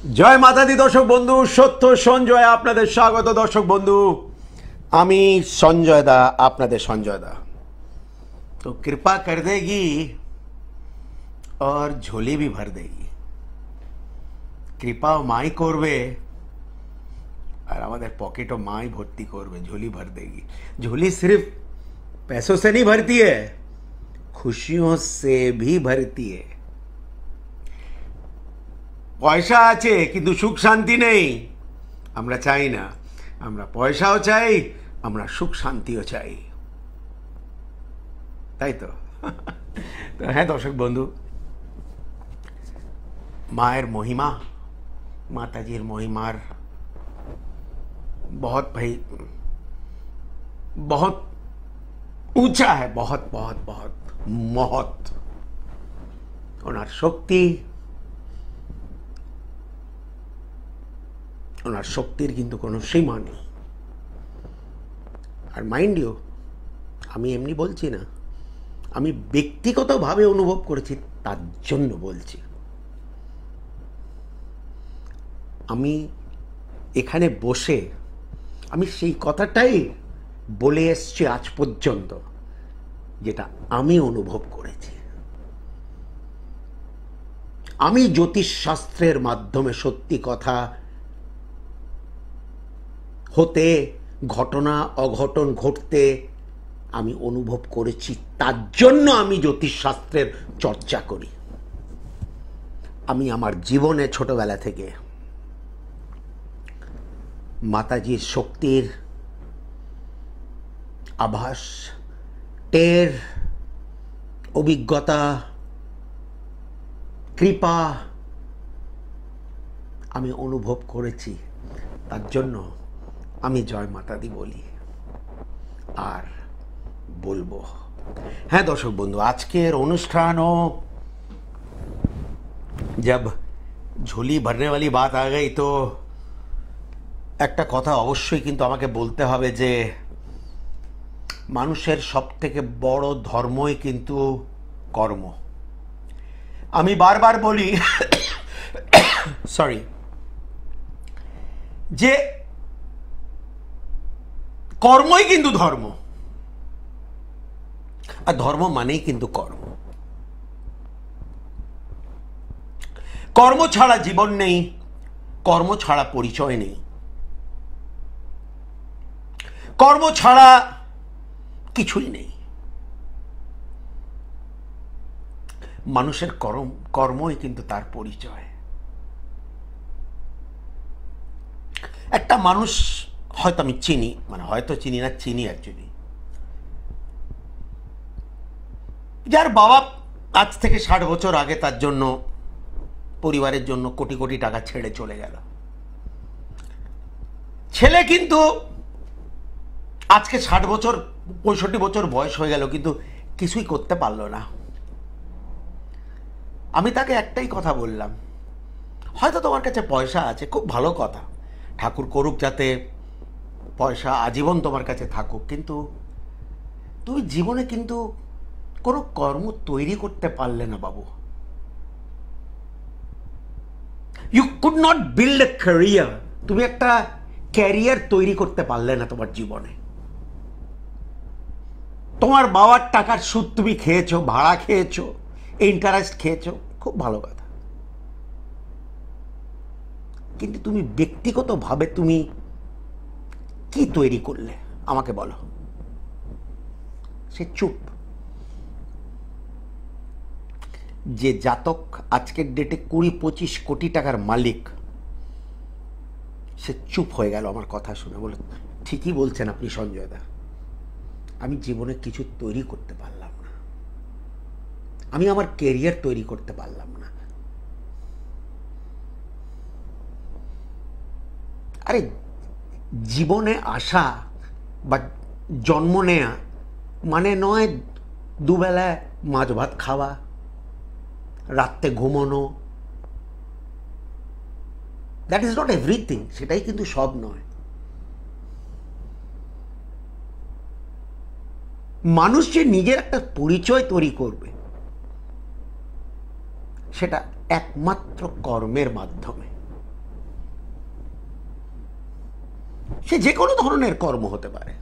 জয় মাতা দি দর্শক বন্ধু, সত্য সঞ্জয় আপনাদের স্বাগত। দর্শক বন্ধু, আমি সঞ্জয় দা, আপনাদের সঞ্জয় দা। তো कृपा कर देगी और झोली भी भर देगी। কৃপা মাই করবে আর আমাদের পকেটও মাই ভর্তি করবে, ঝोली भर देगी। झोली सिर्फ पैसों से नहीं भरती है, खुशियों से भी भरती है। পয়সা আছে কিন্তু সুখ শান্তি নেই। আমরা চাই না, আমরা পয়সাও চাই, আমরা সুখ শান্তিও চাই, তাই তো? তো হ্যাঁ দর্শক বন্ধু, মায়ের মহিমা, মাতাজির মহিমার बहुत भाई बहुत ऊंचा है, बहुत बहुत बहुत মহৎ। ওনার শক্তি, ওনার শক্তির কিন্তু কোনো সীমা নেই। আর মাইন্ড ইউ, আমি এমনি বলছি না, আমি ব্যক্তিগতভাবে অনুভব করেছি, তার জন্য বলছি। আমি এখানে বসে আমি সেই কথাটাই বলে এসছি আজ পর্যন্ত, যেটা আমি অনুভব করেছি। আমি জ্যোতিষশাস্ত্রের মাধ্যমে সত্যি কথা হতে, ঘটনা অঘটন ঘটতে আমি অনুভব করেছি, তার জন্য আমি জ্যোতিষশাস্ত্রের চর্চা করি। আমি আমার জীবনে ছোটবেলা থেকে মাতাজির শক্তির আভাস, টের, অভিজ্ঞতা, কৃপা আমি অনুভব করেছি। তার জন্য আমি জয় মাতা দি বলি আর বলবো। হ্যাঁ দর্শক বন্ধু, আজকের অনুষ্ঠানও जब झोली भरने वाली बात आ गई तो একটা কথা অবশ্যই কিন্তু আমাকে বলতে হবে যে মানুষের সবথেকে বড় ধর্মই কিন্তু কর্ম। আমি বারবার বলি সরি, যে কর্মই কিন্তু ধর্ম, আর ধর্ম মানেই কিন্তু কর্ম। কর্ম ছাড়া জীবন নেই, কর্ম ছাড়া পরিচয় নেই, কর্ম ছাড়া কিছুই নেই। মানুষের কর্মই কিন্তু তার পরিচয়। একটা মানুষ হয়তো আমি চিনি, মানে হয়তো চিনি না, চিনি অ্যাকচুয়ালি, যার বাবা আজ থেকে 60 বছর আগে তার জন্য, পরিবারের জন্য কোটি কোটি টাকা ছেড়ে চলে গেল। ছেলে কিন্তু আজকে 60 বছর 65 বছর বয়স হয়ে গেল, কিন্তু কিছুই করতে পারলো না। আমি তাকে একটাই কথা বললাম, হয়তো তোমার কাছে পয়সা আছে, খুব ভালো কথা, ঠাকুর করুক যাতে পয়সা আজীবন তোমার কাছে থাকুক, কিন্তু তুমি জীবনে কিন্তু কোনো কর্ম তৈরি করতে পারলে না বাবু। You could not build a career. তুমি একটা ক্যারিয়ার তৈরি করতে পারলে না তোমার জীবনে। তোমার বাবার টাকার সুদ তুমি খেয়েছো, ভাড়া খেয়েছো, ইন্টারেস্ট খেয়েছো, খুব ভালো কথা, কিন্তু তুমি ব্যক্তিগতভাবে তুমি কি তৈরি করলে আমাকে বলো। সে চুপ। যে জাতক আজকের ডেটে 20-25 কোটি টাকার মালিক, সে চুপ হয়ে গেল আমার কথা শুনে, বলে ঠিকই বলছেন আপনি সঞ্জয় দা, আমি জীবনে কিছু তৈরি করতে পারলাম না, আমি আমার ক্যারিয়ার তৈরি করতে পারলাম না। আরে জীবনে আসা বা জন্ম নেয়া মানে নয় দুবেলা মাছ ভাত খাওয়া, রাত্রে ঘুমানো, দ্যাট ইজ নট এভরিথিং, সেটাই কিন্তু সব নয়। মানুষ যে নিজের একটা পরিচয় তৈরি করবে, সেটা একমাত্র কর্মের মাধ্যমে। সে যে কোনো ধরনের কর্ম হতে পারে।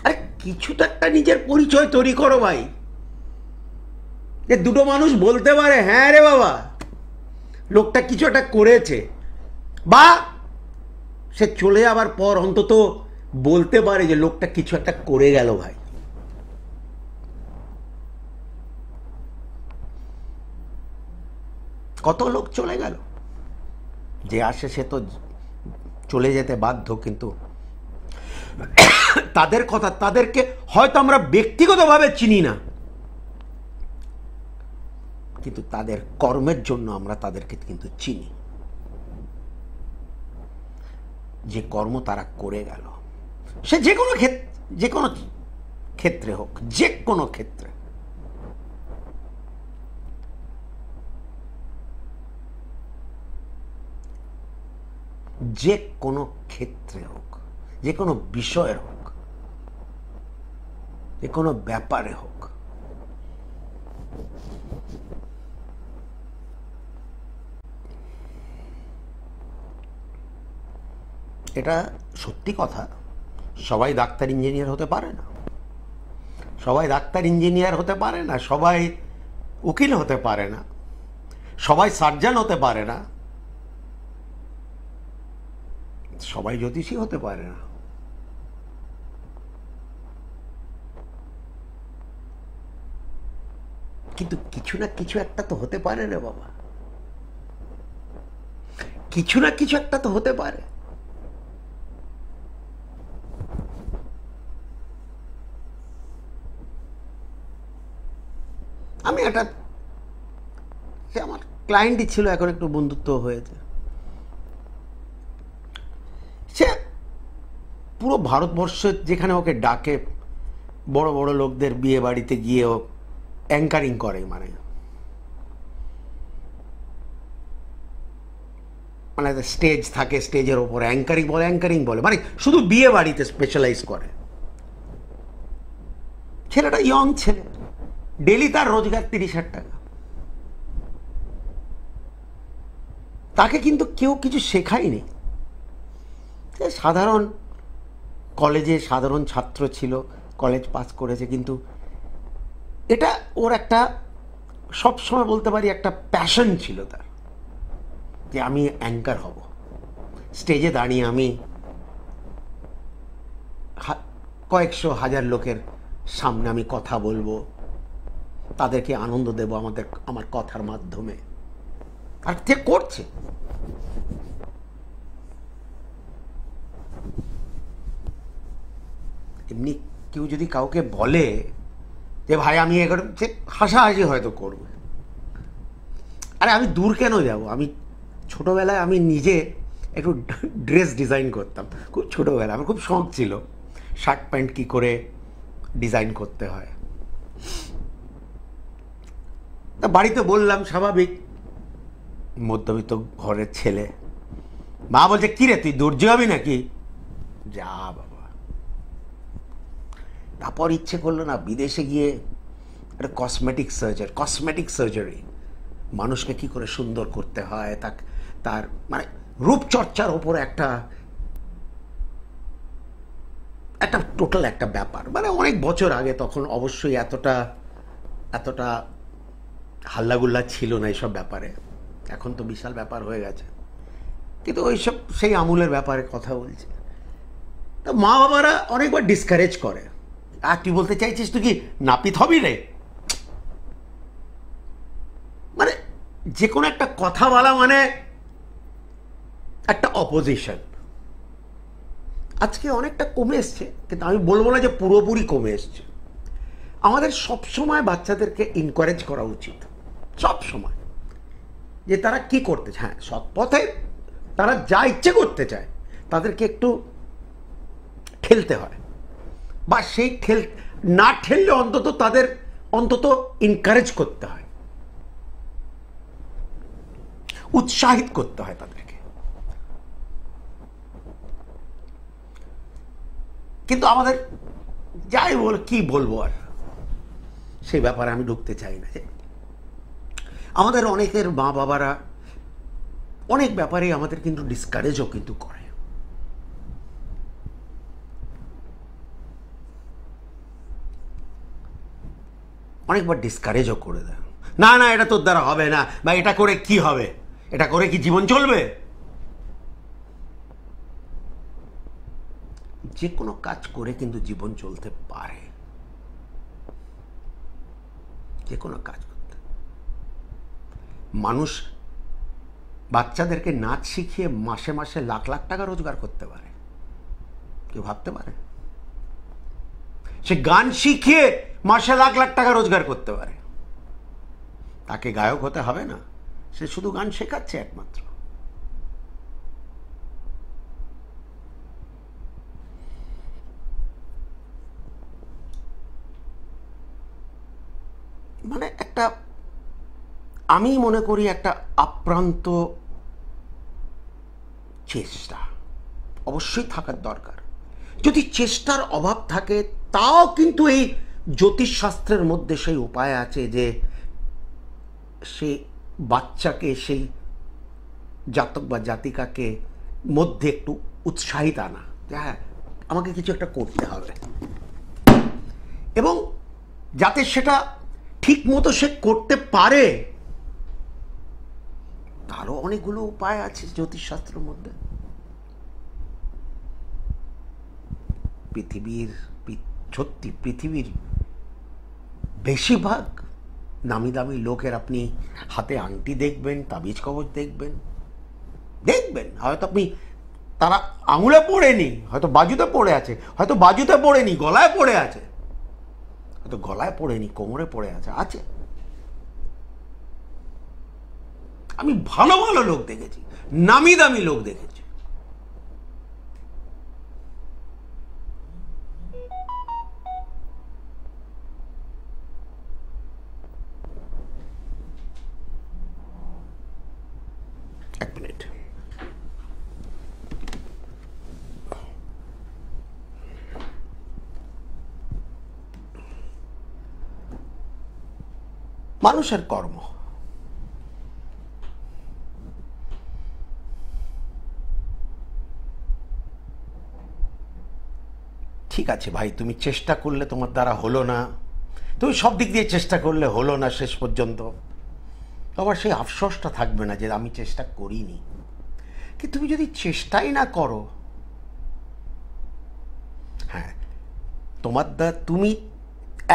আরে কিছু তো একটা নিজের পরিচয় তৈরি করো ভাই, যে দুটো মানুষ বলতে পারে হ্যাঁ রে বাবা লোকটা কিছু একটা করেছে, বা সে চলে যাবার পর অন্তত বলতে পারে যে লোকটা কিছু একটা করে গেল ভাই। কত লোক চলে গেল, যে আসে সে তো চলে যেতে বাধ্য, কিন্তু তাদের কথা, তাদেরকে হয়তো আমরা ব্যক্তিগতভাবে চিনি না, কিন্তু তাদের কর্মের জন্য আমরা তাদেরকে কিন্তু চিনি, যে কর্ম তারা করে গেল, সে যে কোনো ক্ষেত্রে হোক, যে কোনো ক্ষেত্রে। যে কোনো ক্ষেত্রে হোক, যে কোনো বিষয়ের হোক, যে কোনো ব্যাপারে হোক, এটা সত্যি কথা। সবাই ডাক্তার ইঞ্জিনিয়ার হতে পারে না, সবাই ডাক্তার ইঞ্জিনিয়ার হতে পারে না, সবাই উকিল হতে পারে না, সবাই সার্জন হতে পারে না, সবাই জ্যোতিষী হতে পারে না। কিন্তু কিছু না কিছু একটা তো হতে পারে রে বাবা, কিছু না কিছু একটা তো হতে পারে। আমি একটা, সে আমার ক্লায়েন্টই ছিল, এখন একটু বন্ধুত্ব হয়েছে। সে পুরো ভারতবর্ষে যেখানে ওকে ডাকে, বড় বড় লোকদের বিয়ে বাড়িতে গিয়ে ও অ্যাঙ্কারিং করে, মানে স্টেজ থাকে, স্টেজের ওপর অ্যাঙ্কারিং বলে, মানে শুধু বিয়ে বাড়িতে স্পেশালাইজ করে। ছেলেটা ইয়ং ছেলে, ডেলি তার রোজগার 30,000 টাকা। তাকে কিন্তু কেউ কিছু শেখায়নি। সাধারণ কলেজে সাধারণ ছাত্র ছিল, কলেজ পাস করেছে, কিন্তু এটা ওর একটা, সবসময় বলতে পারি একটা প্যাশন ছিল তার, যে আমি অ্যাঙ্কার হব, স্টেজে দাঁড়িয়ে আমি কয়েকশো হাজার লোকের সামনে আমি কথা বলবো, তাদেরকে আনন্দ দেব আমার কথার মাধ্যমে। আর সে করছে। এমনি কেউ যদি কাউকে বলে যে ভাই আমি এগুলো, সে হাসাহাসি হয়তো করবে। আরে আমি দূর কেন যাব, আমি ছোটোবেলায় আমি নিজে একটু ড্রেস ডিজাইন করতাম, খুব ছোটোবেলায় আমার খুব শখ ছিল শার্ট প্যান্ট কী করে ডিজাইন করতে হয়। তা বাড়িতে বললাম, স্বাভাবিক, মধ্যবিত্ত ঘরের ছেলে। মা বলছে কী রে তুই দর্জি হবি নাকি? যা বাবা। তারপর ইচ্ছে করলো না বিদেশে গিয়ে একটা কসমেটিক সার্জারি, মানুষকে কি করে সুন্দর করতে হয়, তার মানে রূপচর্চার ওপরে একটা টোটাল একটা ব্যাপার। মানে অনেক বছর আগে, তখন অবশ্যই এতটা হাল্লাগুল্লা ছিল না এইসব ব্যাপারে, এখন তো বিশাল ব্যাপার হয়ে গেছে, কিন্তু ওইসব সেই আমূলের ব্যাপারে কথা বলছে। তো মা বাবারা অনেকবার ডিসকারেজ করে, আর তুই বলতে চাইছিস তুই কি নাপিত হবি রে? মানে যে কোনো একটা কথা বলা মানে একটা অপোজিশন। আজকে অনেকটা কমে এসছে, কিন্তু আমি বলবো না যে পুরোপুরি কমে এসছে। আমাদের সবসময় বাচ্চাদেরকে এনকারেজ করা উচিত, সব সময়, যে তারা কি করতে চায়, হ্যাঁ সৎ পথে তারা যা ইচ্ছে করতে চায়, তাদেরকে একটু ঠেলতে হয়, বা সেই না ঠেললে তাদের অন্তত এনকারেজ করতে হয়, উৎসাহিত করতে হয় তাদেরকে। কিন্তু আমাদের যাই বল, কি বলবো আর, সেই ব্যাপারে আমি ঢুকতে চাই না। আমাদের অনেকের মা বাবারা অনেক ব্যাপারে আমাদের কিন্তু ডিসকারেজও কিন্তু করে। অনেকবার ডিসকারেজও করে দেয়, না না এটা তোর দ্বারা হবে না, বা এটা করে কি হবে, এটা করে কি জীবন চলবে? যে কোনো কাজ করে কিন্তু জীবন চলতে পারে, যে কোনো কাজ করতে। মানুষ বাচ্চাদেরকে নাচ শিখিয়ে মাসে মাসে লাখ লাখ টাকা রোজগার করতে পারে, কেউ ভাবতে পারে? সে গান শিখিয়ে মাসে লাখ লাখ টাকা রোজগার করতে পারে। তাকে গায়ক হতে হবে না, সে শুধু গান শেখাচ্ছে একমাত্র। মানে একটা, আমি মনে করি একটা আপ্রান্ত চেষ্টা অবশ্যই থাকার দরকার। যদি চেষ্টার অভাব থাকে, তাও কিন্তু এই জ্যোতিষশাস্ত্রের মধ্যে সেই উপায় আছে যে সেই বাচ্চাকে, সেই জাতক বা জাতিকাকে মধ্যে একটু উৎসাহিত আনা, যে হ্যাঁ আমাকে কিছু একটা করতে হবে, এবং যাতে সেটা ঠিক মতো সে করতে পারে, তারও অনেকগুলো উপায় আছে জ্যোতিষশাস্ত্রের মধ্যে। সত্যি পৃথিবীর বেশিরভাগ নামি দামি লোকের আপনি হাতে আংটি দেখবেন, তাবিজ কবচ দেখবেন, হয়তো আপনি তারা আঙুলে পড়েনি, হয়তো বাজুতে পড়ে আছে, হয়তো বাজুতে পড়েনি গলায় পড়ে আছে, হয়তো গলায় পড়েনি কোমরে পড়ে আছে আছে। আমি ভালো ভালো লোক দেখেছি, নামি দামি লোক দেখেছি। এক মিনিট, মানুষের কর্ম, ঠিক আছে ভাই, তুমি চেষ্টা করলে তোমার দ্বারা হলো না, তুমি সব দিক দিয়ে চেষ্টা করলে হলো না শেষ পর্যন্ত, আবার সেই আফসোসটা থাকবে না যে আমি চেষ্টা করিনি। কিন্তু তুমি যদি চেষ্টাই না করো, হ্যাঁ তোমার দ্বারা, তুমি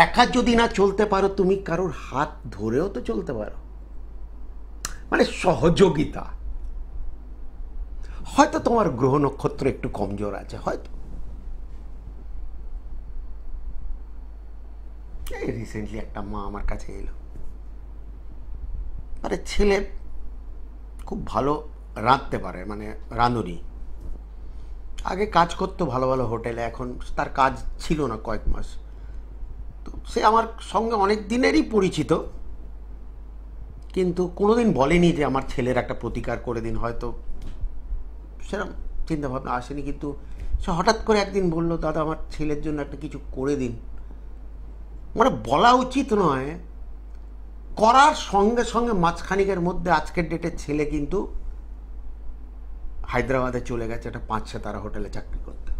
একা যদি না চলতে পারো, তুমি কারোর হাত ধরেও তো চলতে পারো, মানে সহযোগিতা। হয়তো তোমার গ্রহ নক্ষত্র একটু কমজোর আছে, হয়তো রিসেন্টলি একটা মা আমার কাছে এলো, আরে ছেলে খুব ভালো রাঁধতে পারে, মানে রাঁধুনি, আগে কাজ করতো ভালো ভালো হোটেলে, এখন তার কাজ ছিল না কয়েক মাস। তো সে আমার সঙ্গে অনেক দিনেরই পরিচিত, কিন্তু কোনোদিন বলেনি যে আমার ছেলের একটা প্রতিকার করে দিন, হয়তো সেরকম চিন্তাভাবনা আসেনি। কিন্তু সে হঠাৎ করে একদিন বলল, দাদা আমার ছেলের জন্য একটা কিছু করে দিন। মানে বলা উচিত নয়, করার সঙ্গে সঙ্গে মাঝখানিকের মধ্যে আজকের ডেটের ছেলে কিন্তু হায়দ্রাবাদে চলে গেছে একটা 5 তারা হোটেলে চাকরি করতে।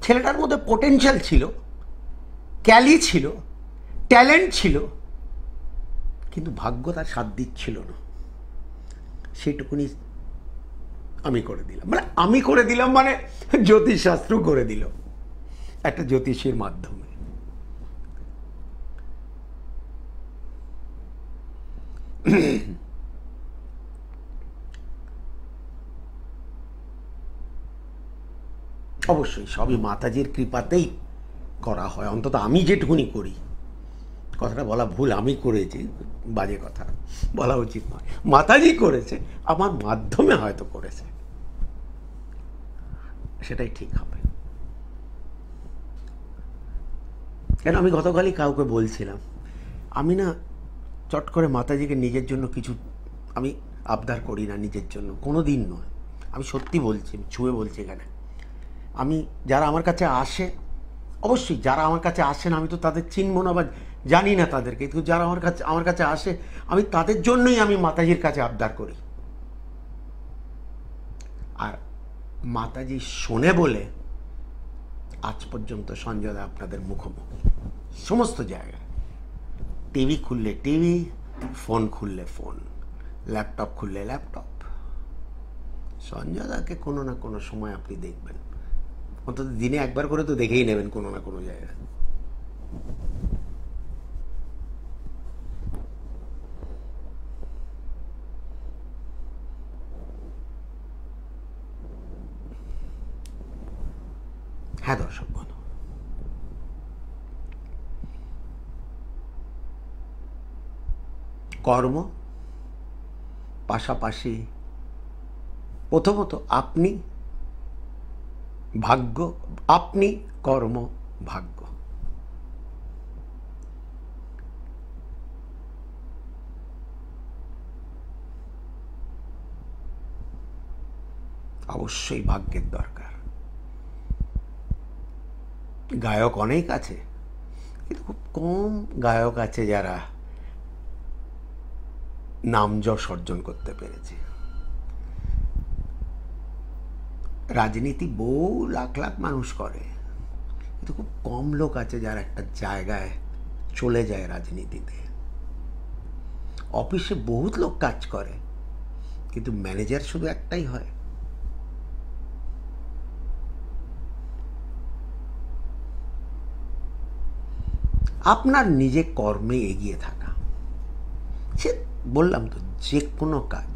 ছেলেটার মধ্যে পোটেনশিয়াল ছিল, ক্যালি ছিল, ট্যালেন্ট ছিল, কিন্তু ভাগ্য তার সাথ দিচ্ছিল না। সেইটুকুনি আমি করে দিলাম, মানে আমি করে দিলাম, মানে জ্যোতিষশাস্ত্র করে দিল একটা জ্যোতিষীর মাধ্যমে। অবশ্যই সবই মাতাজির কৃপাতেই করা হয়, অন্তত আমি যেটুকুনি করি। কথাটা বলা ভুল, আমি করেছি, বাজে কথা বলা উচিত নয়। মাতাজি করেছে, আমার মাধ্যমে হয়তো করেছে, সেটাই ঠিক হবে। কেন আমি গতকালই কাউকে বলছিলাম, আমি না চট করে মাতাজিকে নিজের জন্য কিছু আমি আবদার করি না, নিজের জন্য কোনো দিন নয়। আমি সত্যি বলছি, ছুঁয়ে বলছি এখানে, আমি যারা আমার কাছে আসে অবশ্যই যারা আমার কাছে আসেন আমি তো তাদের চিনব না বা জানি না তাদেরকে, কিন্তু যারা আমার কাছে আসে আমি তাদের জন্যই আমি মাতাজির কাছে আবদার করি। আর মাতাজি শোনে বলে আজ পর্যন্ত সঞ্জয় দা আপনাদের মুখোমুখি সমস্ত জায়গায়। টিভি খুললে টিভি, ফোন খুললে ফোন, ল্যাপটপ খুললে ল্যাপটপ। সঞ্জয় দাকে কোনো না কোনো সময় আপনি দেখবেন, অন্তত দিনে একবার করে তো দেখেই নেবেন কোনো না কোনো জায়গায়। হ্যাঁ দর্শক বন্ধু, কর্ম পাশাপাশি প্রথমত আপনি ভাগ্য, আপনি কর্ম ভাগ্য। অবশ্যই ভাগ্যের দরকার। গায়ক অনেক আছে, কিন্তু খুব কম গায়ক আছে যারা নাম যশ অর্জন করতে পেরেছে। রাজনীতি বহু লাখ লাখ মানুষ করে, কিন্তু খুব কম লোক আছে যারা একটা জায়গায় চলে যায় রাজনীতিতে। অফিসে বহুত লোক কাজ করে, কিন্তু ম্যানেজার শুধু একটাই হয়। আপনার নিজে কর্মে এগিয়ে থাকা, সে বললাম তো যে কোনো কাজ,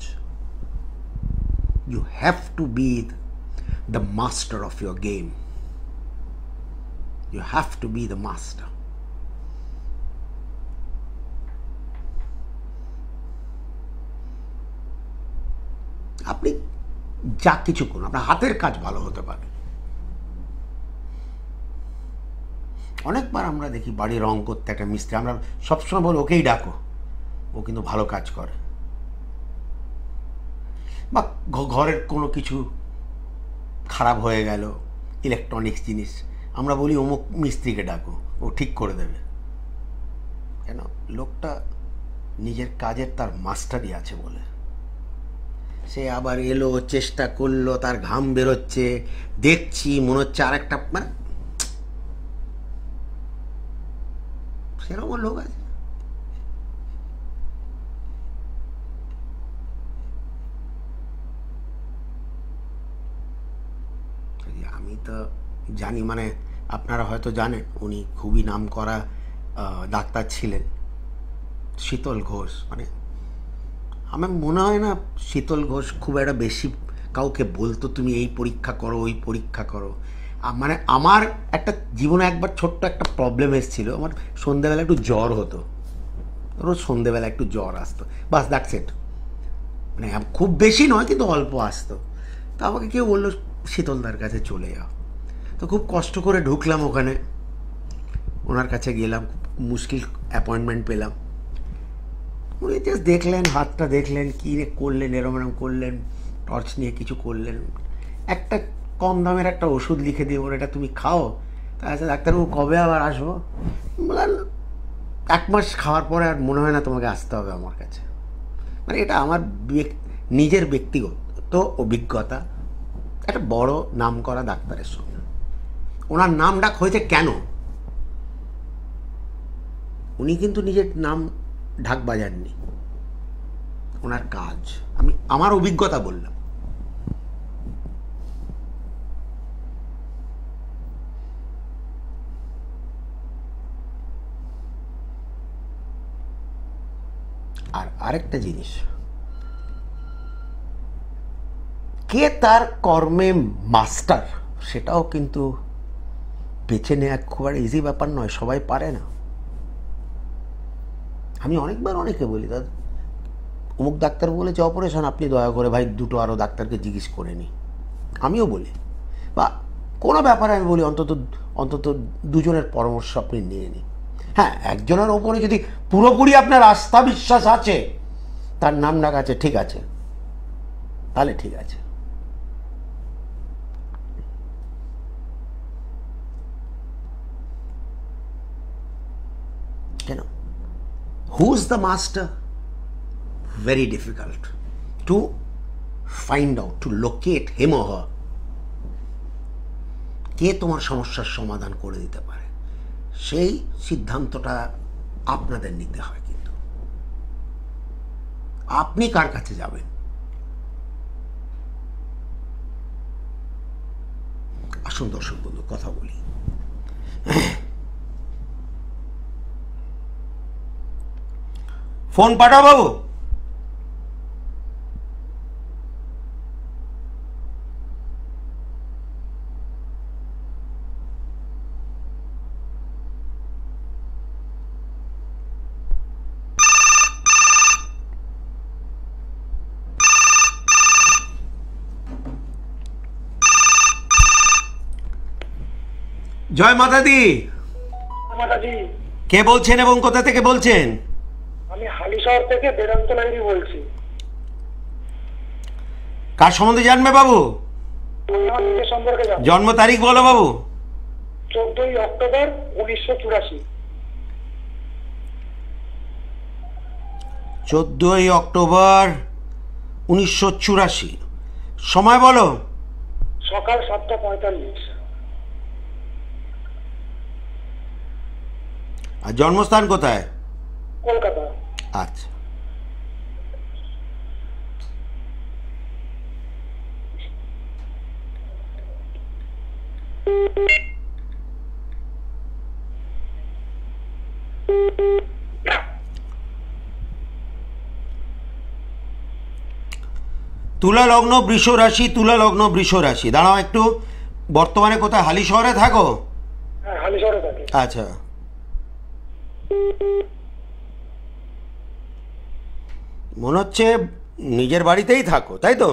you have to be the master of your game. You have to be the master. আপনি যা কিছু করুন, আপনার হাতের কাজ ভালো হতে পারে। অনেকবার আমরা দেখি বাড়ি রং করতে একটা মিস্ত্রি, আমরা সবসময় বলি ওকেই ডাকো, ও কিন্তু ভালো কাজ করে। বা ঘরের কোনো কিছু খারাপ হয়ে গেল, ইলেকট্রনিক্স জিনিস, আমরা বলি অমুক মিস্ত্রিকে ডাকো, ও ঠিক করে দেবে। কেন? লোকটা নিজের কাজের তার মাস্টারই আছে বলে। সে আবার এলো, চেষ্টা করলো, তার ঘাম বেরোচ্ছে, দেখছি মনে হচ্ছে আর একটা, মানে সেরকম লোক আছে। আমি তো জানি, মানে আপনারা হয়তো জানেন উনি খুবই নাম করা ডাক্তার ছিলেন, শীতল ঘোষ। মানে আমার মনে হয় না শীতল ঘোষ খুব একটা বেশি কাউকে বলতো তুমি এই পরীক্ষা করো, ওই পরীক্ষা করো। মানে আমার একটা জীবনে একবার ছোট্ট একটা প্রবলেম এসেছিল, আমার সন্ধেবেলা একটু জ্বর হতো, রোজ সন্ধেবেলা একটু জ্বর আসতো, বাস দ্যাটস ইট। মানে খুব বেশি নয়, কিন্তু অল্প আসতো। তা আমাকে কেউ বললো শীতলদার কাছে চলে যাও। তো খুব কষ্ট করে ঢুকলাম ওখানে, ওনার কাছে গেলাম, খুব মুশকিল অ্যাপয়েন্টমেন্ট পেলাম। উনি জাস্ট দেখলেন, হাতটা দেখলেন, কী করলেন, এরম এরম করলেন, টর্চ নিয়ে কিছু করলেন, একটা কম দামের একটা ওষুধ লিখে দিয়ে ওর এটা তুমি খাও। তা আচ্ছা ডাক্তারবাবু কবে আবার আসবো? বললেন 1 মাস খাওয়ার পরে আর মনে হয় না তোমাকে আসতে হবে আমার কাছে। মানে এটা আমার নিজের ব্যক্তিগত অভিজ্ঞতা একটা বড় নাম করা ডাক্তারের সঙ্গে। ওনার নাম ডাক হয়েছে কেন? উনি কিন্তু নিজের নাম ঢাক বাজাননি, ওনার কাজ। আমি আমার অভিজ্ঞতা বললাম। আর আরেকটা জিনিস, কে তার কর্মে মাস্টার সেটাও কিন্তু বেছে নেওয়া খুব একটা ইজি ব্যাপার নয়, সবাই পারে না। আমি অনেকবার অনেকে বলি, দাদা অমুক ডাক্তার বলেছে অপারেশন, আপনি দয়া করে ভাই দুটো আরও ডাক্তারকে জিজ্ঞেস করে নি। আমিও বলি, বা কোনো ব্যাপারে আমি বলি অন্তত অন্তত দুজনের পরামর্শ আপনি নিয়ে নিন। হ্যাঁ, একজনের ওপরে যদি পুরোপুরি আপনার আস্থা বিশ্বাস আছে, তার নাম ডাক আছে, ঠিক আছে, তাহলে ঠিক আছে। কেন? Who is the master? Very difficult to find out, to locate him or her. কে তোমার সমস্যার সমাধান করে দিতে পারে, সেই সিদ্ধান্তটা আপনাদের নিতে হয়। কিন্তু আপনি কার কাছে যাবেন? আসুন দর্শক বন্ধু, কথা বলি। ফোন পাঠাও বাবু। জয় মাতা দি। মাতাজি, কে বলছেন এবং কোথা থেকে বলছেন? আমি হালিশহর থেকে বেদান্ত লাহিড়ী বলছি। কার সম্বন্ধে জানবে বাবু? আমার নিজের সম্পর্কে জানো। জন্ম তারিখ বলো বাবু। 14ই অক্টোবর 1984। 14ই অক্টোবর 1984। সময় বলো। সকাল 7:45। আর জন্মস্থান কোথায়? কলকাতা। আচ্ছা, তুলা লগ্ন বৃষ রাশি, তুলা লগ্ন বৃষ রাশি। দাঁড়াও একটু, বর্তমানে কোথায়? হালি শহরে থাকো? হ্যাঁ, হালিশহরে থাকি। আচ্ছা, মনে হচ্ছে নিজের বাড়িতেই থাকো, তাই তো?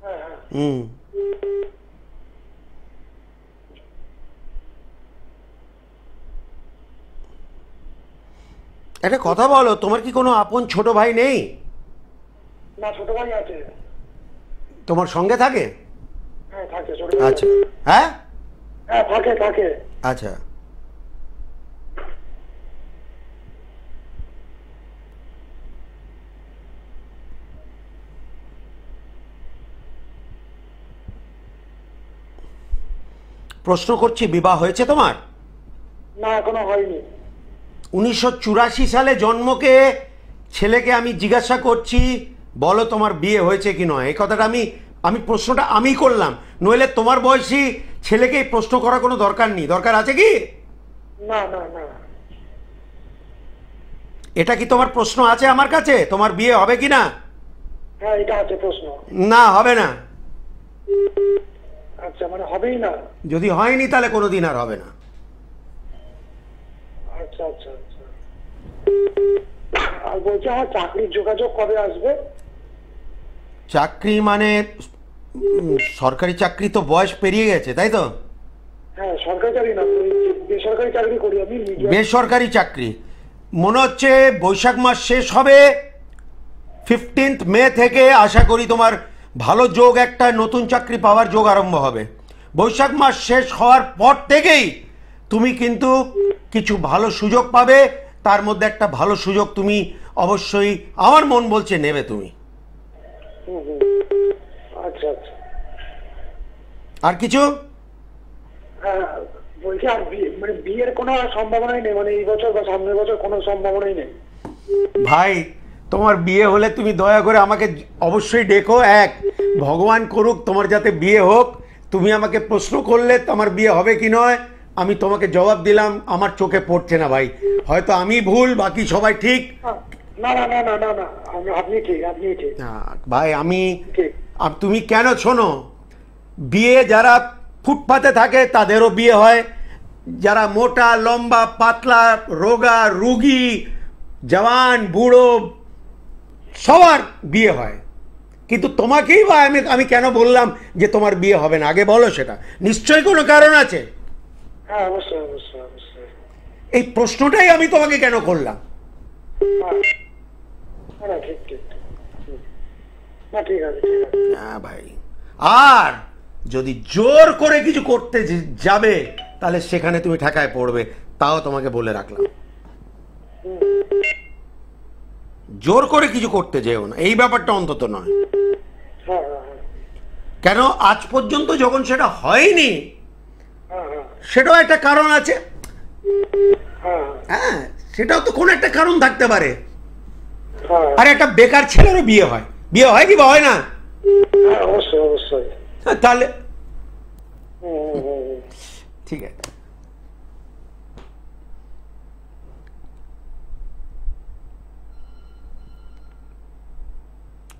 হ্যাঁ হ্যাঁ। হুম। একটা কথা বলো, তোমার কি কোনো আপন ছোট ভাই নেই? না, ছোট ভাই আছে। তোমার সঙ্গে থাকে? হ্যাঁ থাকে, ছোট ভাই আচ্ছা, আছে। হ্যাঁ হ্যাঁ থাকে থাকে। আচ্ছা। প্রশ্ন করছি, বিবাহ হয়েছে তোমার? না, এখনো হয়নি। 1984 সালে জন্মকে ছেলেকে আমি জিজ্ঞাসা করছি, বলো তোমার বিয়ে হয়েছে কি নয়। এই কথাটা আমি প্রশ্নটা আমি করলাম, নইলে তোমার বয়সী ছেলেকে এই প্রশ্ন করার কোনো দরকার নেই। দরকার আছে কি? না না না। এটা কি তোমার প্রশ্ন আছে আমার কাছে, তোমার বিয়ে হবে কি না? হ্যাঁ, এটা আছে প্রশ্ন। না, হবে না। আচ্ছা, মানে হবেই না। যদি হয়নি তাহলে কোনোদিন আর হবে না। আচ্ছা আচ্ছা আচ্ছা। আর বলছি, আমার চাকরির যোগাযোগ কবে আসবে? চাকরি মানে সরকারি চাকরি তো বয়স পেরিয়ে গেছে, তাই তো? হ্যাঁ, সরকারি চাকরি না, ওই বেসরকারি চাকরি করি আমি। বেসরকারি চাকরি মনে হচ্ছে বৈশাখ মাস শেষ হবে, 15 মে থেকে আশা করি তোমার ভালো যোগ, একটা নতুন চাকরি পাওয়ার যোগ আরম্ভ হবে। বৈশাখ মাস শেষ হওয়ার পর থেকেই তুমি কিন্তু কিছু ভালো সুযোগ পাবে। তার মধ্যে একটা ভালো সুযোগ তুমি অবশ্যই, আমার মন বলছে, নেবে তুমি। হুম হুম। আচ্ছা আচ্ছা। আর কিছু? হ্যাঁ, বলছি আর মানে বিয়ের কোনো সম্ভাবনাই নেই, মানে এই বছর বা সামনের বছর কোনো সম্ভাবনাই নেই। ভাই, তোমার বিয়ে হলে তুমি দয়া করে আমাকে অবশ্যই ডেকো। ভগবান করুক তোমার যাতে বিয়ে হোক। তুমি আমাকে প্রশ্ন করলে তোমার বিয়ে হবে কি নয়, আমি তোমাকে জবাব দিলাম। আমার চোখে পড়ছে না ভাই, হয়তো আমি ভুল, বাকি সবাই ঠিক। না না না না না না, আপনি ঠিক, আপনি ঠিক ভাই। ঠিক। তুমি কেন, শোনো, বিয়ে যারা ফুটপাতে থাকে তাদেরও বিয়ে হয়, যারা মোটা লম্বা পাতলা রোগা রুগী জওয়ান বুড়ো সবার বিয়ে হয়। কিন্তু তোমাকেই বা আমি কেন বললাম যে তোমার বিয়ে হবে না? আগে বলো, সেটা নিশ্চয়ই কোনো কারণ আছে। হ্যাঁ, অবশ্যই অবশ্যই অবশ্যই। এই প্রশ্নটাই আমি তোমাকে কেন করলাম। হ্যাঁ, ঠিক ঠিক। না, ঠিক আছে ঠিক আছে। হ্যাঁ ভাই, আর যদি জোর করে কিছু করতে যাবে তাহলে সেখানে তুমি ঠেকায় পড়বে, তাও তোমাকে বলে রাখলাম। জোর করে কিছু করতে যেও না, এই ব্যাপারটা অন্তত নয়। হ্যাঁ হ্যাঁ হ্যাঁ কেন আজ পর্যন্ত যখন সেটা হয়নি, হ্যাঁ হ্যাঁ সেটাও একটা কারণ আছে। হ্যাঁ হ্যাঁ, সেটাও তো কোনো একটা কারণ থাকতে পারে। হ্যাঁ আর একটা বেকার ছেলেরও বিয়ে হয়, বিয়ে হয় কি বা হয় না? হ্যাঁ, অবশ্যই অবশ্যই। হ্যাঁ, তাহলে হুম, হুম, হুম, হুম। ঠিক আছে।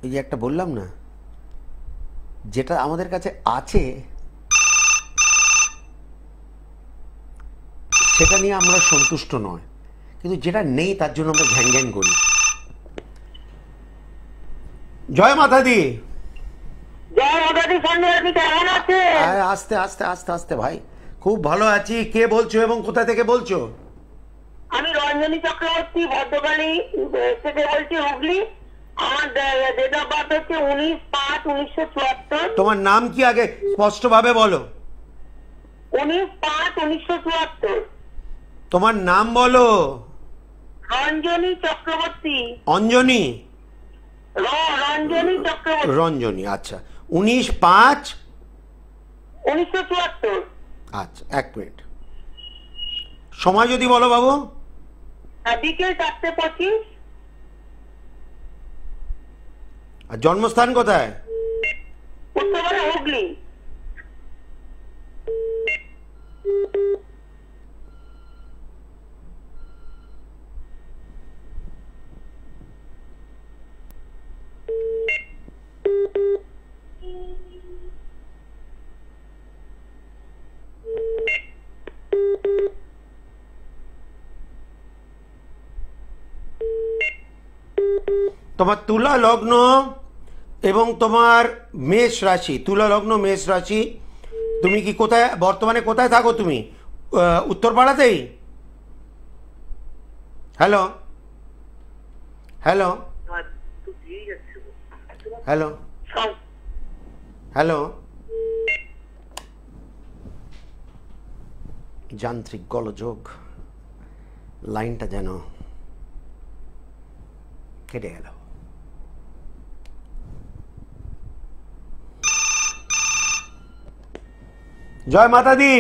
এই যে একটা বললাম না, যেটা আমাদের কাছে আছে সেটা নিয়ে আমরা সন্তুষ্ট নয়, কিন্তু যেটা নেই তার জন্য আমরা ঘ্যান ঘ্যান করি। জয় মাতা দি। জয় মাতাদি সঞ্জয়, আপনি কেমন আছেন? আস্তে আস্তে আস্তে আস্তে ভাই, খুব ভালো আছি। কে বলছো এবং কোথা থেকে বলছো? আমি রঞ্জনী চক্রবর্তী, ভদ্রকালী থেকে বলছি, হুগলি। আমার ডেট অফ বার্থ হচ্ছে 19/5/1974। তোমার নাম কি আগে স্পষ্টভাবে বলো। 19/5/1974। তোমার নাম বলো। রঞ্জনী চক্রবর্তী। অঞ্জনী? রঞ্জনী চক্রবর্তী। রঞ্জনী, আচ্ছা। 19/5। 1974। আচ্ছা, এক মিনিট। সময় যদি বলো বাবু। বিকেল 4:25। আর জন্মস্থান কোথায়? উত্তরপাড়া, হুগলি। তোমার তুলা লগ্ন এবং তোমার মেষ রাশি, তুলা লগ্ন মেষ রাশি। তুমি কি কোথায় বর্তমানে কোথায় থাকো তুমি? উত্তরপাড়াতেই? Hello hello hello hello. যান্ত্রিক গোলযোগ, লাইনটা যেন কেটে গেল। জয় মাতা দি।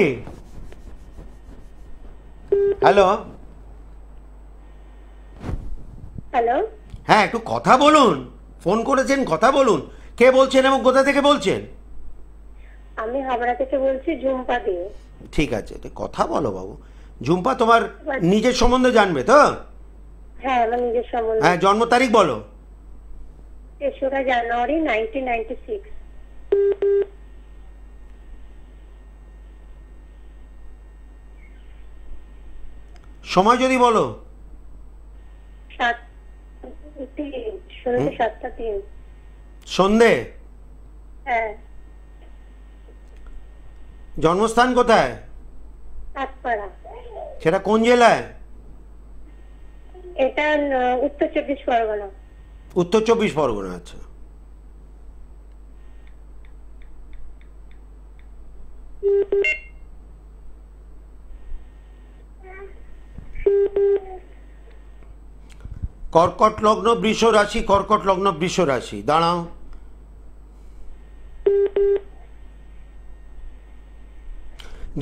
হ্যালো হ্যালো, হ্যাঁ, একটু কথা বলুন। ফোন করেছেন, কথা বলুন। কে বলছেন এবং কোথা থেকে বলছেন? আমি হাবড়া থেকে বলছি, ঝুম্পা দিয়ে। ঠিক আছে, তো কথা বলো বাবু। ঝুম্পা, তোমার নিজের সম্বন্ধে জানবে তো? হ্যাঁ, আমার নিজের সম্বন্ধে। হ্যাঁ, জন্ম তারিখ বলো। 3রা জানুয়ারি 1996। সময় যদি বলো। 7:03, সন্ধ্যে 7:03। সন্ধে? হ্যাঁ। জন্মস্থান কোথায়? আটপাড়া। সেটা কোন জেলায়? এটা উত্তর 24 পরগনা। উত্তর 24 পরগনা, আচ্ছা। কর্কট লগ্ন বৃষ রাশি, কর্কট লগ্ন বৃষ রাশি। দাঁড়াও।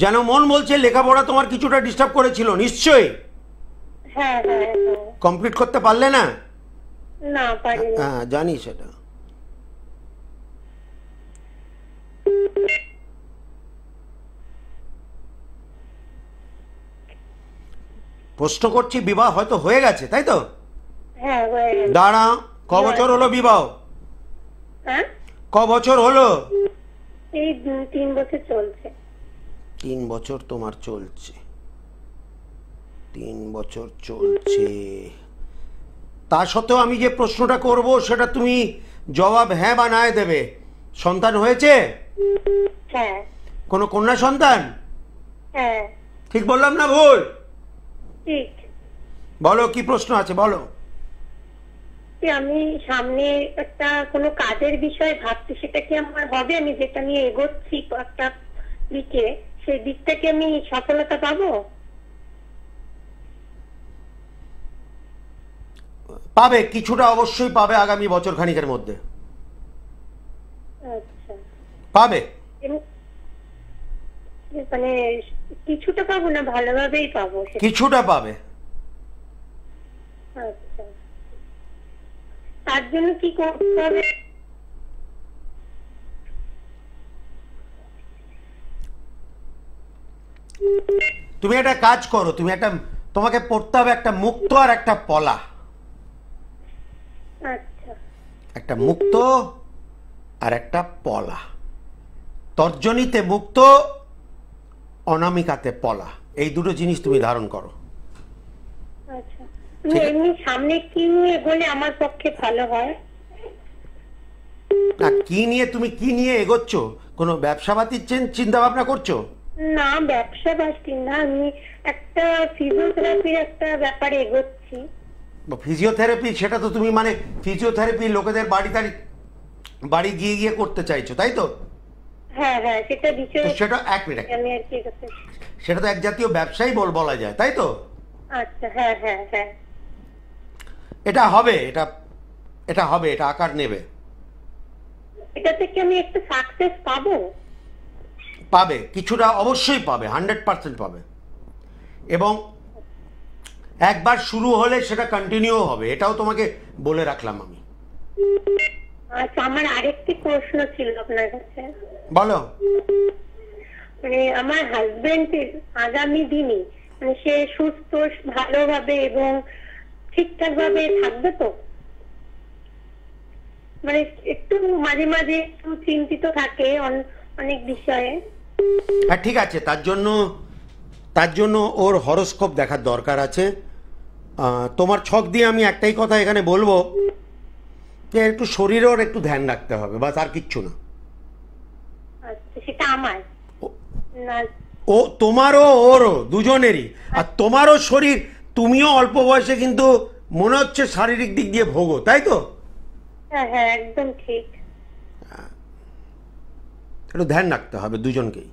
যেন মন বলছে লেখাপড়া তোমার কিছুটা ডিস্টার্ব করেছিল নিশ্চয়ই। হ্যাঁ হ্যাঁ হ্যাঁ। কমপ্লিট করতে পারলে না? না, পারিনি। হ্যাঁ, জানি সেটা। প্রশ্ন করছি, বিবাহ হয়তো হয়ে গেছে, তাই তো? হ্যাঁ, হয়ে গেছে। দাঁড়াও, ক বছর হলো বিবাহ? হ্যাঁ, ক বছর হলো? এই 3 বছর চলছে। 3 বছর তোমার চলছে। 3 বছর চলছে। তা সত্ত্বেও আমি যে প্রশ্নটা করব সেটা তুমি জবাব হ্যাঁ বা নায় দেবে। সন্তান হয়েছে? হ্যাঁ কোনো কন্যা সন্তান? হ্যাঁ, ঠিক বললাম না ভুল? ঠিক। বলো, কি প্রশ্ন আছে বলো। আমি সামনে একটা কোনো কাজের বিষয় ভাবছি, সেটা কি আমার হবে? আমি যেটা নিয়ে এগোচ্ছি একটা দিকে, সেই দিকটাকে আমি সফলতা পাবো? পাবে, কিছুটা অবশ্যই পাবে আগামী বছর খানিকের মধ্যে আচ্ছা, পাবে। মানে কিছুটা পাবো না, ভালোভাবেই পাবো সেটা? কিছুটা পাবে। আচ্ছা, তার জন্য কি করতে হবে? তুমি একটা কাজ করো, তোমাকে পড়তে হবে একটা মুক্ত আর একটা পলা। আচ্ছা, একটা মুক্ত আর একটা পলা। তর্জনীতে মুক্ত, অনামিকাতে পলা, এই দুটো জিনিস তুমি ধারণ করো। আচ্ছা। এমনি সামনে কি নিয়ে এগোলে আমার পক্ষে ভালো হয়? না, তুমি কি নিয়ে এগোচ্ছ? কোনো ব্যবসা পাতির চিন্তা ভাবনা করছো? না, ব্যবসা বাসি না, আমি একটা ফিজিওথেরাপির একটা ব্যাপারে এগোচ্ছি। ফিজিওথেরাপি? সেটা তো তুমি মানে ফিজিওথেরাপি লোকেদের বাড়ি গিয়ে গিয়ে করতে চাইছো, তাই তো? হ্যাঁ হ্যাঁ, সেটা বিষয়। সেটা এক মিনিট, আমি আর কি এগোতে। সেটা তো এক জাতীয় ব্যবসাই বলা যায়, তাই তো? আচ্ছা, হ্যাঁ হ্যাঁ হ্যাঁ। এটা হবে, এটা হবে, এটা আকার নেবে। এটা থেকে আমি একটা সাকসেস পাবো? পাবে, কিছুটা অবশ্যই পাবে, 100% পাবে। এবং একবার শুরু হলে সেটা কন্টিনিউ হবে, এটাও তোমাকে বলে রাখলাম আমি। আচ্ছা, আমার আরেকটি প্রশ্ন ছিল আপনার কাছে। বলো। মানে আমার হাজবেন্ড আগামী দিনে মানে সে সুস্থ ভালোভাবে এবং ঠিকঠাক ভাবে থাকবে তো? মানে একটু মাঝে মাঝে একটু চিন্তিত থাকে অনেক বিষয়ে। হ্যাঁ, ঠিক আছে, তার জন্য ওর হরোস্কোপ দেখার দরকার আছে। তোমার ছক দিয়ে আমি একটাই কথা এখানে বলবো, যে একটু শরীরের একটু ধ্যান রাখতে হবে, বাস, আর কিচ্ছু না। আচ্ছা, সেটা আমার না? ও তোমারও ওরও দুজনেরই। আর তোমারও শরীর, তুমিও অল্প বয়সে কিন্তু মনে হচ্ছে শারীরিক দিক দিয়ে ভোগো, তাই তো? হ্যাঁ হ্যাঁ, একদম ঠিক। একটু ধ্যান রাখতে হবে দুজনকেই।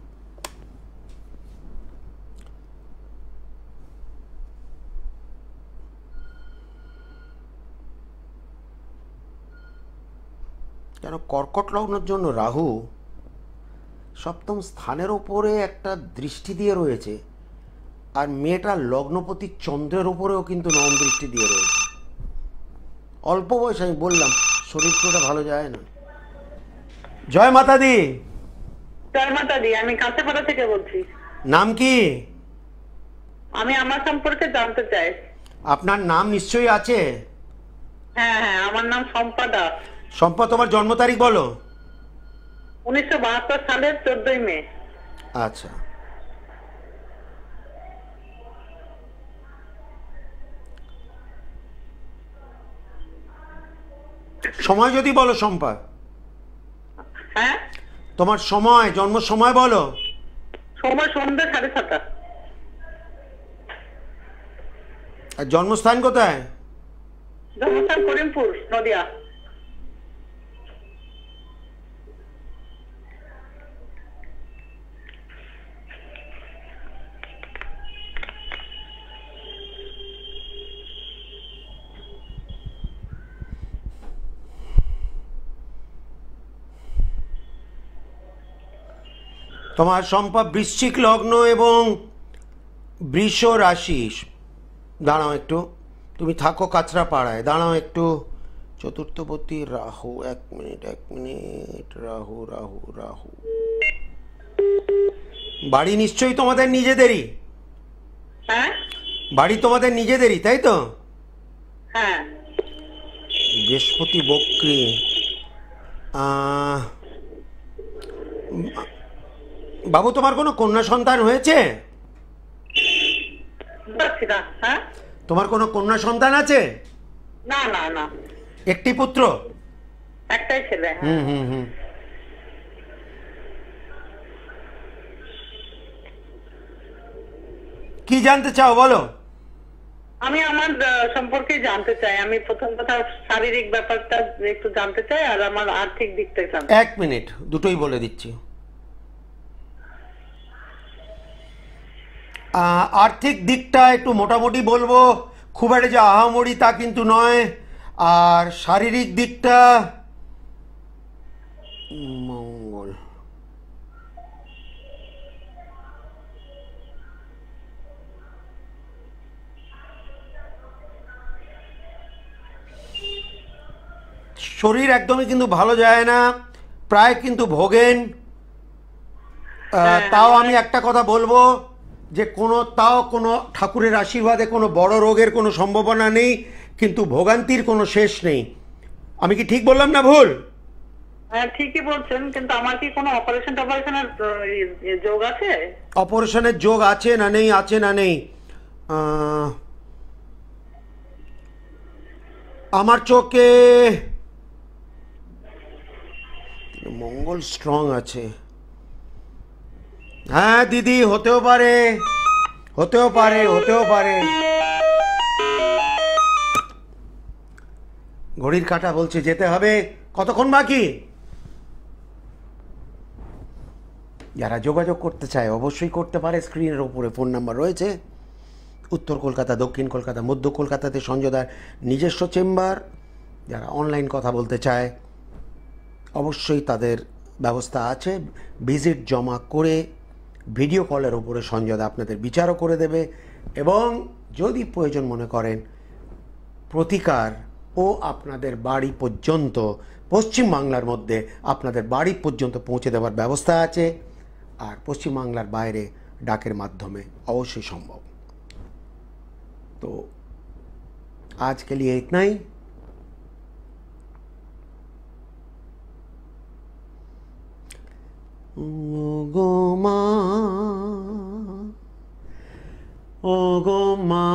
কেন কর্কট লগ্নের জন্য রাহু সপ্তম স্থানের ওপরে একটা দৃষ্টি দিয়ে রয়েছে, আর মেয়েটার লগ্নপতি চন্দ্রের ওপরেও কিন্তু নবম দৃষ্টি দিয়ে রয়েছে। অল্প বয়স, আমি বললাম শরীর পুরোটা ভালো যায় না। জয় মাতা দি। জয় মাতা দি, আমি কাঁচাপাড়া থেকে বলছি। নাম কি? আমি আমার সম্পর্কে জানতে চাই। আপনার নাম নিশ্চয়ই আছে। হ্যাঁ হ্যাঁ, আমার নাম শম্পা দাস। শম্পা, তোমার জন্ম তারিখ বলো। 1972 সালের 14ই মে। আচ্ছা, সময় যদি বলো শম্পা। হ্যাঁ, তোমার সময়, জন্ম সময় বলো। সময় সন্ধ্যে 7:30। আর জন্মস্থান কোথায়? জন্মস্থান করিমপুর, নদিয়া। তোমার শম্পা বৃশ্চিক লগ্ন এবং বৃষ রাশি। দাঁড়াও একটু, তুমি থাকো কাঁচরাপাড়ায়, দাঁড়াও একটু। চতুর্থপতি রাহু, এক মিনিট, রাহু রাহু রাহু। বাড়ি নিশ্চয়ই তোমাদের নিজেদেরই? হ্যাঁ বাড়ি তোমাদের নিজেদেরই, তাই তো? হ্যাঁ। বৃহস্পতি বক্রী। বাবু, তোমার কোনো কন্যা সন্তান হয়েছে? হ্যাঁ, তোমার কোনো কন্যা সন্তান আছে? না না না, একটি পুত্র? একটাই ছেলে। হুম হুম হুম। কি জানতে চাও বলো। আমি আমার সম্পর্কে জানতে চাই। আমি প্রথম কথা শারীরিক ব্যাপারটা একটু জানতে চাই, আর আমার আর্থিক দিকটা জানতে। এক মিনিট, দুটোই বলে দিচ্ছি। আর্থিক দিকটা একটু মোটামুটি বলবো, খুব একটা যে আহামরি তা কিন্তু নয়। আর শারীরিক দিকটা মঙ্গল, শরীর একদমই কিন্তু ভালো যায় না, প্রায় কিন্তু ভোগেন। তাও আমি একটা কথা বলবো যে কোনো ঠাকুরের আশীর্বাদে কোনো বড় রোগের কোনো সম্ভাবনা নেই, কিন্তু ভোগান্তির কোনো শেষ নেই। আমি কি ঠিক বললাম না ভুল? হ্যাঁ ঠিকই বলছেন, কিন্তু আমার কি কোনো অপারেশনের যোগ আছে? অপারেশনের যোগ আছে না নেই, আছে না নেই? আমার চোখে মঙ্গল স্ট্রং আছে। হ্যাঁ দিদি, হতেও পারে, হতেও পারে, হতেও পারে। ঘড়ির কাঁটা বলছে যেতে হবে। কতক্ষণ বাকি? যারা যোগাযোগ করতে চায় অবশ্যই করতে পারে, স্ক্রিনের ওপরে ফোন নাম্বার রয়েছে। উত্তর কলকাতা, দক্ষিণ কলকাতা, মধ্য কলকাতাতে সঞ্জয়দার নিজস্ব চেম্বার। যারা অনলাইন কথা বলতে চায় অবশ্যই তাদের ব্যবস্থা আছে। ভিজিট জমা করে ভিডিও কলের ওপরে সঞ্জয়দা আপনাদের বিচারও করে দেবে, এবং যদি প্রয়োজন মনে করেন প্রতিকার ও আপনাদের বাড়ি পর্যন্ত, পশ্চিমবাংলার মধ্যে আপনাদের বাড়ি পর্যন্ত পৌঁছে দেওয়ার ব্যবস্থা আছে। আর পশ্চিমবাংলার বাইরে ডাকের মাধ্যমে অবশ্যই সম্ভব। तो आज के लिए इतना ही। ओ गो माँ, ओ गो माँ,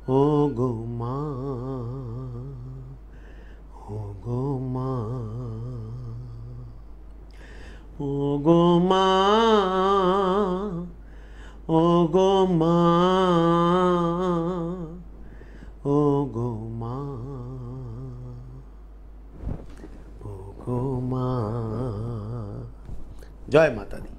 ओ गो माँ, ओ गो माँ, ओ गो माँ, ओ गो माँ, ओ गो माँ, ओ गो माँ। जय माता दी।